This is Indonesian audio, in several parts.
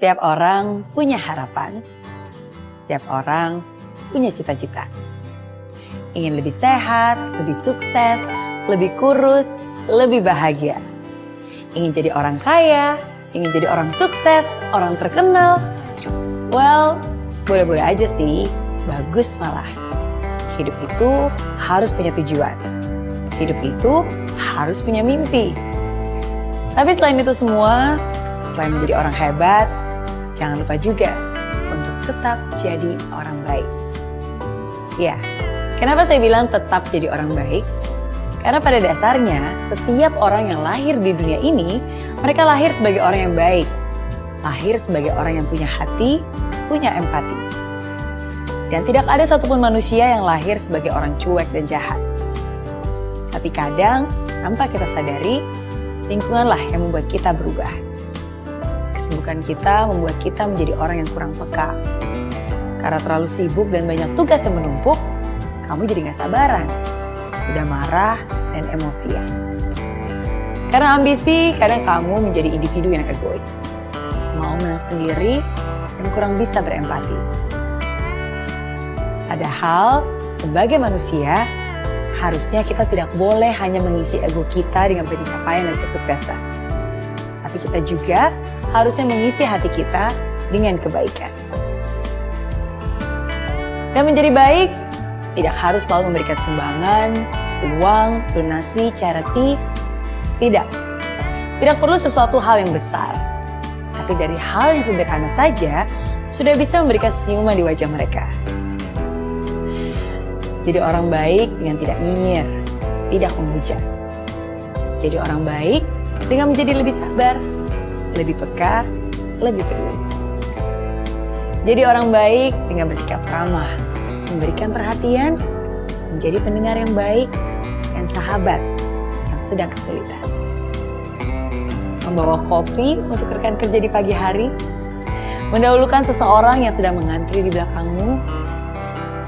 Setiap orang punya harapan, setiap orang punya cita-cita. Ingin lebih sehat, lebih sukses, lebih kurus, lebih bahagia. Ingin jadi orang kaya, ingin jadi orang sukses, orang terkenal. Well, boleh-boleh aja sih, bagus malah. Hidup itu harus punya tujuan. Hidup itu harus punya mimpi. Tapi selain itu semua, selain menjadi orang hebat, jangan lupa juga untuk tetap jadi orang baik. Ya, kenapa saya bilang tetap jadi orang baik? Karena pada dasarnya, setiap orang yang lahir di dunia ini, mereka lahir sebagai orang yang baik. Lahir sebagai orang yang punya hati, punya empati. Dan tidak ada satupun manusia yang lahir sebagai orang cuek dan jahat. Tapi kadang, tanpa kita sadari, lingkunganlah yang membuat kita berubah. Kesibukan kita membuat kita menjadi orang yang kurang peka. Karena terlalu sibuk dan banyak tugas yang menumpuk, kamu jadi gak sabaran, udah marah dan emosian. Karena ambisi, kadang kamu menjadi individu yang egois. Mau menang sendiri dan kurang bisa berempati. Padahal, sebagai manusia, harusnya kita tidak boleh hanya mengisi ego kita dengan pencapaian dan kesuksesan. Tapi kita juga harusnya mengisi hati kita dengan kebaikan. Dan menjadi baik, tidak harus selalu memberikan sumbangan, uang, donasi, charity. Tidak. Tidak perlu sesuatu hal yang besar. Tapi dari hal yang sederhana saja, sudah bisa memberikan senyuman di wajah mereka. Jadi orang baik dengan tidak nyinyir, tidak menghujat. Jadi orang baik dengan menjadi lebih sabar, lebih peka, lebih peduli. Jadi orang baik dengan bersikap ramah, memberikan perhatian, menjadi pendengar yang baik, dan sahabat yang sedang kesulitan. Membawa kopi untuk rekan kerja di pagi hari, mendahulukan seseorang yang sedang mengantri di belakangmu,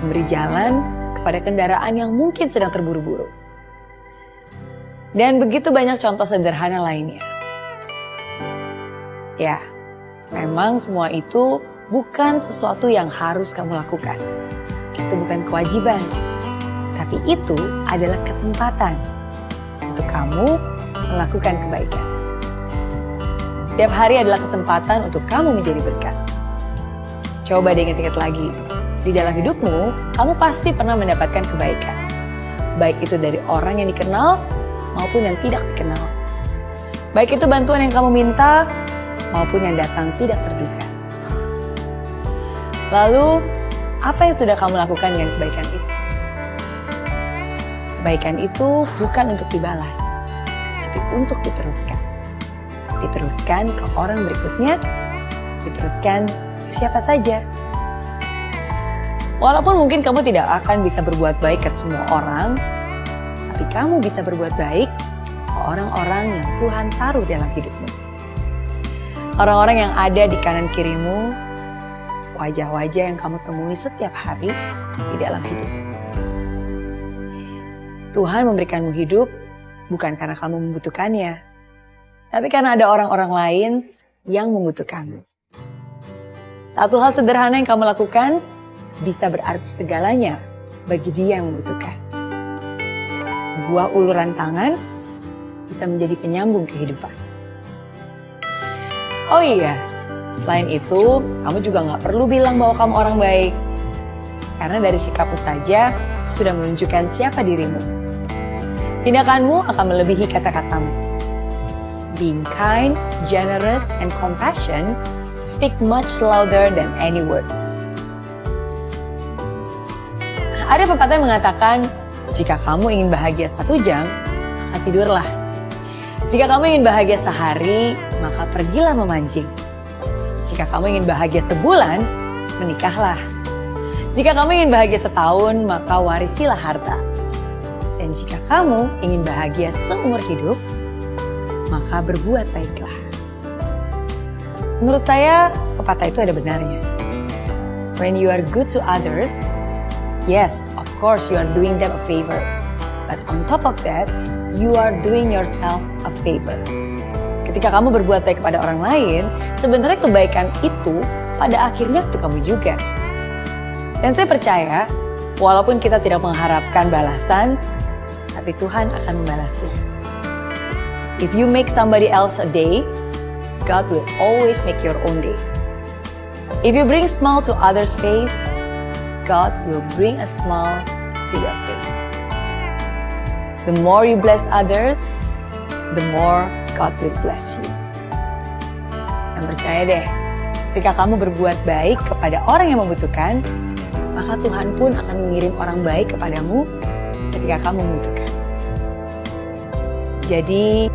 memberi jalan pada kendaraan yang mungkin sedang terburu-buru. Dan begitu banyak contoh sederhana lainnya. Ya, memang semua itu bukan sesuatu yang harus kamu lakukan. Itu bukan kewajiban. Tapi itu adalah kesempatan untuk kamu melakukan kebaikan. Setiap hari adalah kesempatan untuk kamu menjadi berkat. Coba diingat-ingat lagi. Di dalam hidupmu, kamu pasti pernah mendapatkan kebaikan. Baik itu dari orang yang dikenal maupun yang tidak dikenal. Baik itu bantuan yang kamu minta maupun yang datang tidak terduga. Lalu, apa yang sudah kamu lakukan dengan kebaikan itu? Kebaikan itu bukan untuk dibalas, tapi untuk diteruskan. Diteruskan ke orang berikutnya, diteruskan ke siapa saja. Walaupun mungkin kamu tidak akan bisa berbuat baik ke semua orang, tapi kamu bisa berbuat baik ke orang-orang yang Tuhan taruh dalam hidupmu. Orang-orang yang ada di kanan kirimu, wajah-wajah yang kamu temui setiap hari di dalam hidup. Tuhan memberikanmu hidup bukan karena kamu membutuhkannya, tapi karena ada orang-orang lain yang membutuhkanmu. Satu hal sederhana yang kamu lakukan bisa berarti segalanya bagi dia yang membutuhkan. Sebuah uluran tangan bisa menjadi penyambung kehidupan. Oh iya, selain itu, kamu juga gak perlu bilang bahwa kamu orang baik. Karena dari sikapmu saja sudah menunjukkan siapa dirimu. Tindakanmu akan melebihi kata-katamu. Being kind, generous, and compassion speak much louder than any words. Ada pepatah yang mengatakan, jika kamu ingin bahagia 1 jam, maka tidurlah. Jika kamu ingin bahagia sehari, maka pergilah memancing. Jika kamu ingin bahagia sebulan, menikahlah. Jika kamu ingin bahagia setahun, maka warisilah harta. Dan jika kamu ingin bahagia seumur hidup, maka berbuat baiklah. Menurut saya, pepatah itu ada benarnya. When you are good to others, yes, of course you are doing them a favor. But on top of that, you are doing yourself a favor. Ketika kamu berbuat baik kepada orang lain, sebenarnya kebaikan itu pada akhirnya untuk kamu juga. Dan saya percaya, walaupun kita tidak mengharapkan balasan, tapi Tuhan akan membalasnya. If you make somebody else a day, God will always make your own day. If you bring smile to others' face, God will bring a smile to your face. The more you bless others, the more God will bless you. Dan percaya deh, ketika kamu berbuat baik kepada orang yang membutuhkan, maka Tuhan pun akan mengirim orang baik kepadamu ketika kamu membutuhkan. Jadi,